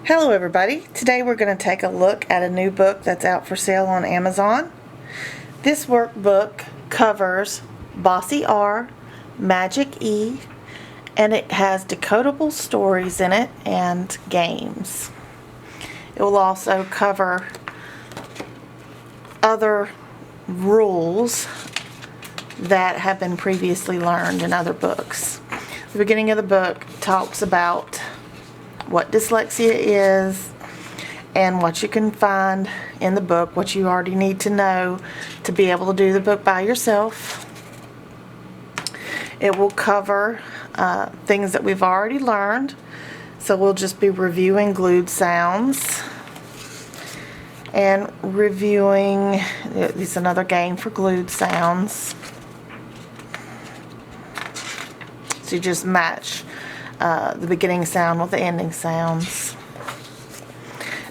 Hello everybody. Today we're going to take a look at a new book that's out for sale on Amazon. This workbook covers Bossy R, Magic E, and it has decodable stories in it and games. It will also cover other rules that have been previously learned in other books. The beginning of the book talks about what dyslexia is and what you can find in the book, what you already need to know to be able to do the book by yourself. It will cover things that we've already learned, so we'll just be reviewing glued sounds and reviewing, this is another game for glued sounds. So you just match the beginning sound with the ending sounds.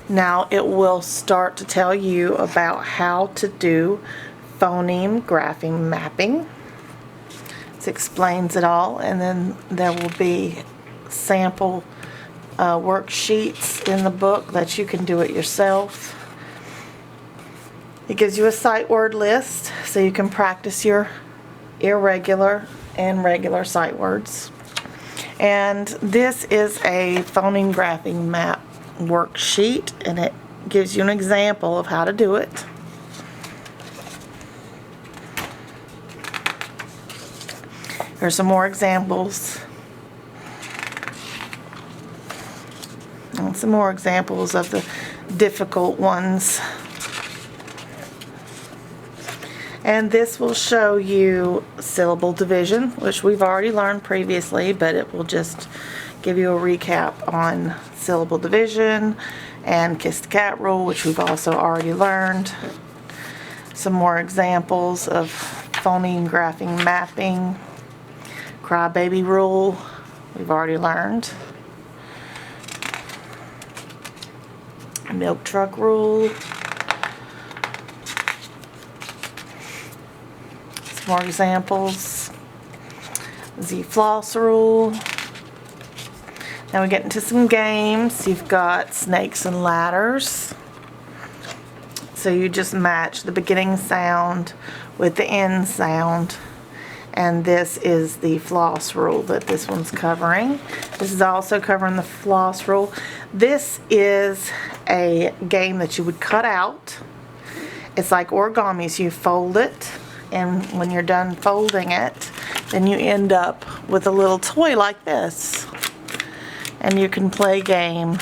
Now it will start to tell you about how to do phoneme graphing mapping. It explains it all, and then there will be sample worksheets in the book that you can do it yourself. It gives you a sight word list so you can practice your irregular and regular sight words. And this is a phoneme graphing map worksheet, and it gives you an example of how to do it. Here's some more examples. And some more examples of the difficult ones. And this will show you syllable division, which we've already learned previously, but it will just give you a recap on syllable division and kiss the cat rule, which we've also already learned. Some more examples of phoneme graphing mapping. Crybaby rule, we've already learned. Milk truck rule. More examples. Z-floss rule. Now we get into some games. You've got snakes and ladders. So you just match the beginning sound with the end sound. And this is the floss rule that this one's covering. This is also covering the floss rule. This is a game that you would cut out. It's like origami, so you fold it. And when you're done folding it, then you end up with a little toy like this. And you can play game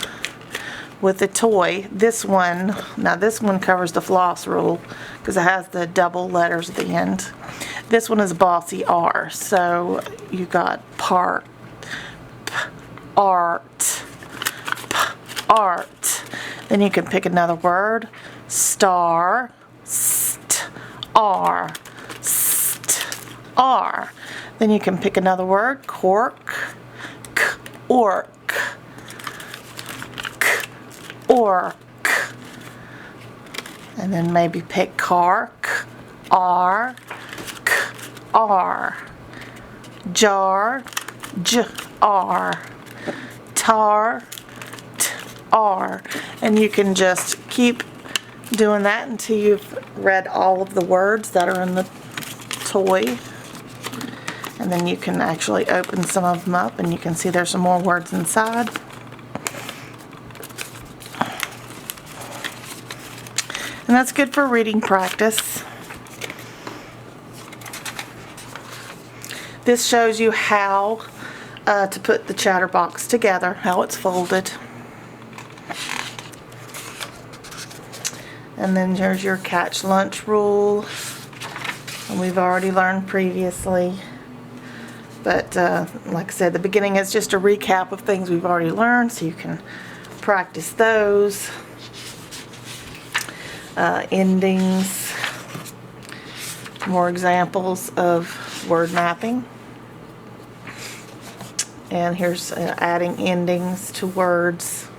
with the toy. This one covers the floss rule because it has the double letters at the end. This one is Bossy R. So you got part, art, art. Then you can pick another word. Star, st, R. R. Then you can pick another word, cork, k, ork, k, ork. And then maybe pick car, k, r, k, r. Jar, j, r. Tar, t, r. And you can just keep doing that until you've read all of the words that are in the toy. And then you can actually open some of them up and you can see there's some more words inside. And that's good for reading practice. This shows you how to put the chatterbox together, how it's folded. And then there's your catch lunch rule. And we've already learned previously. But like I said, the beginning is just a recap of things we've already learned, so you can practice those. Endings. More examples of word mapping. And here's adding endings to words.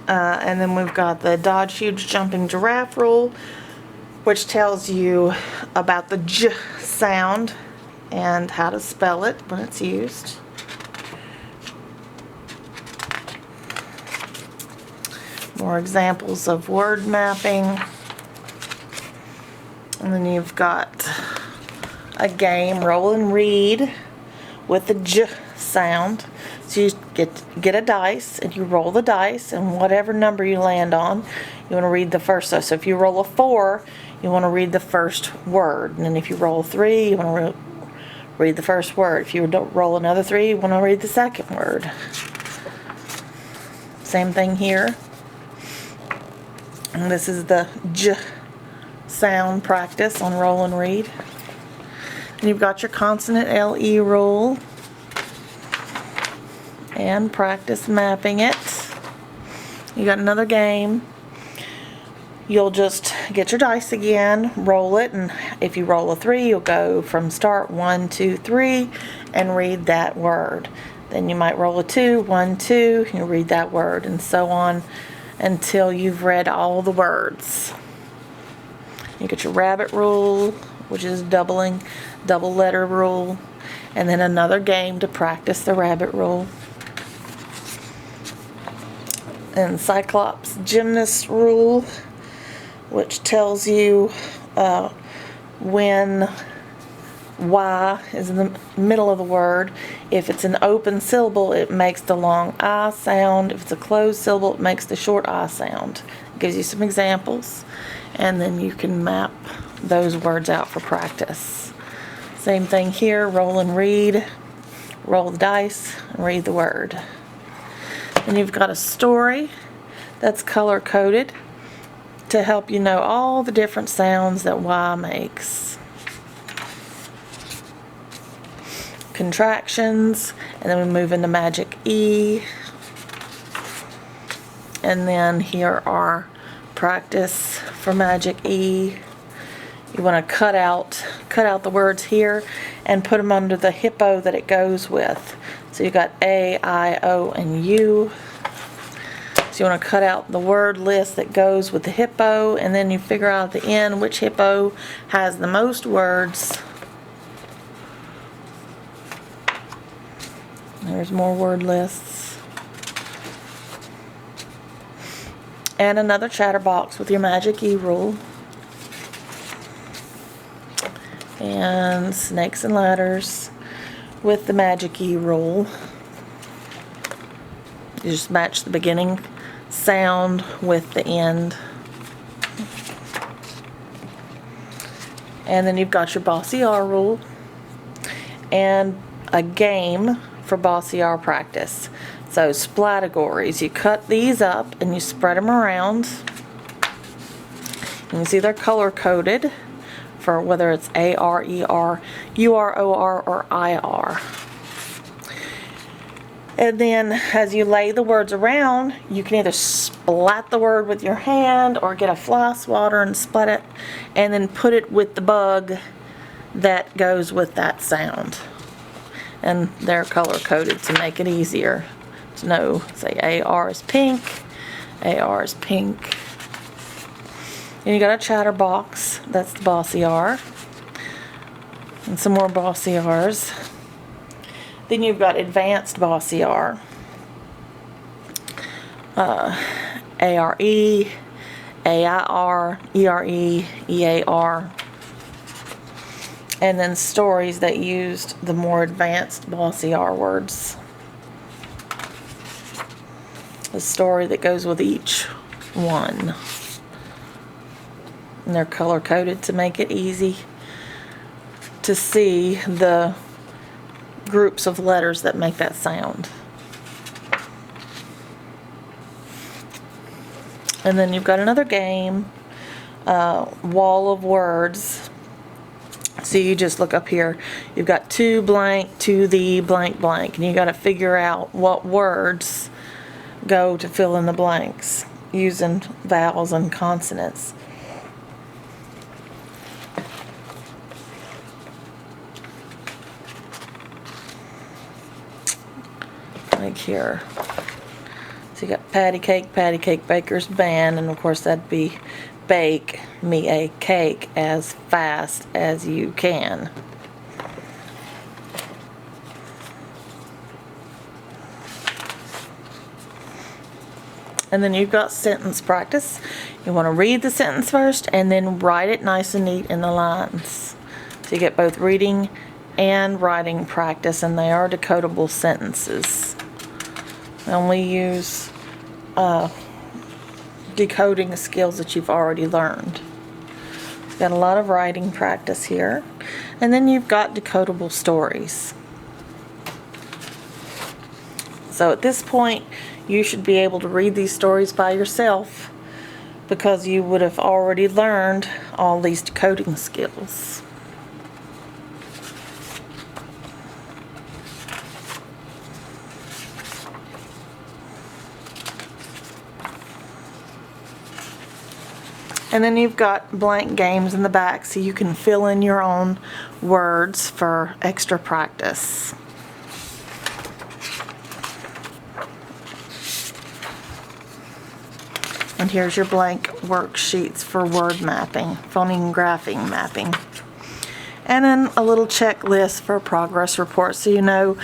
And then we've got the Dodge Huge Jumping Giraffe rule, which tells you about the J sound and how to spell it when it's used. More examples of word mapping. And then you've got a game, roll and read, with the J sound. So you get a dice and you roll the dice, and whatever number you land on, you want to read the first. So if you roll a 4, you want to read the first word. And then if you roll a 3, you want to read the first word. If you roll another 3, you want to read the second word. Same thing here. And this is the J sound practice on roll and read. And you've got your consonant LE rule and practice mapping it. You got another game. You'll just get your dice again, roll it, and if you roll a 3, you'll go from start 1, 2, 3 and read that word. Then you might roll a 2, 1, 2, you read that word, and so on until you've read all the words. You get your rabbit rule, which is double letter rule, and then another game to practice the rabbit rule. And Cyclops gymnast rule, which tells you when Y is in the middle of the word. If it's an open syllable, it makes the long I sound. If it's a closed syllable, it makes the short I sound. It gives you some examples, and then you can map those words out for practice. Same thing here, roll and read. Roll the dice and read the word. And you've got a story that's color-coded to help you know all the different sounds that Y makes. Contractions, and then we move into magic E. And then here are practice for magic E. You want to cut out the words here and put them under the hippo that it goes with. So you got A, I, O, and U. So you want to cut out the word list that goes with the hippo, and then you figure out at the end which hippo has the most words. There's more word lists. And another chatterbox with your magic E rule. And snakes and ladders with the magic E rule. You just match the beginning sound with the end. And then you've got your Bossy R rule and a game for Bossy R practice. So splatagories, you cut these up and you spread them around. You can see they're color coded for whether it's A, R, E, R, U, R, O, R, or I, R. And then as you lay the words around, you can either splat the word with your hand or get a fly swatter and splat it, and then put it with the bug that goes with that sound. And they're color coded to make it easier to know. Say AR is pink, AR is pink. And you got a chatterbox, that's the Bossy R. And some more Bossy R's. Then you've got advanced Bossy R. ARE, AIR, ERE, EAR. And then stories that used the more advanced Bossy R words. The story that goes with each one. And they're color coded to make it easy to see the groups of letters that make that sound. And then you've got another game, wall of words. So you just look up here, you've got to blank, to the blank blank, and you got to figure out what words go to fill in the blanks using vowels and consonants. Like here. So you got patty cake, baker's band, and of course that'd be bake me a cake as fast as you can. And then you've got sentence practice. You want to read the sentence first and then write it nice and neat in the lines. So you get both reading and writing practice, and they are decodable sentences. They only use decoding skills that you've already learned. You've got a lot of writing practice here. And then you've got decodable stories. So at this point, you should be able to read these stories by yourself because you would have already learned all these decoding skills. And then you've got blank games in the back so you can fill in your own words for extra practice. And here's your blank worksheets for word mapping, phonographing mapping. And then a little checklist for a progress report so you know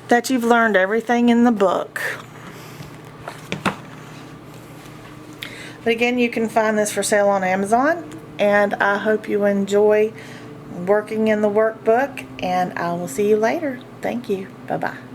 that you've learned everything in the book. But again, you can find this for sale on Amazon, and I hope you enjoy working in the workbook, and I will see you later. Thank you. Bye-bye.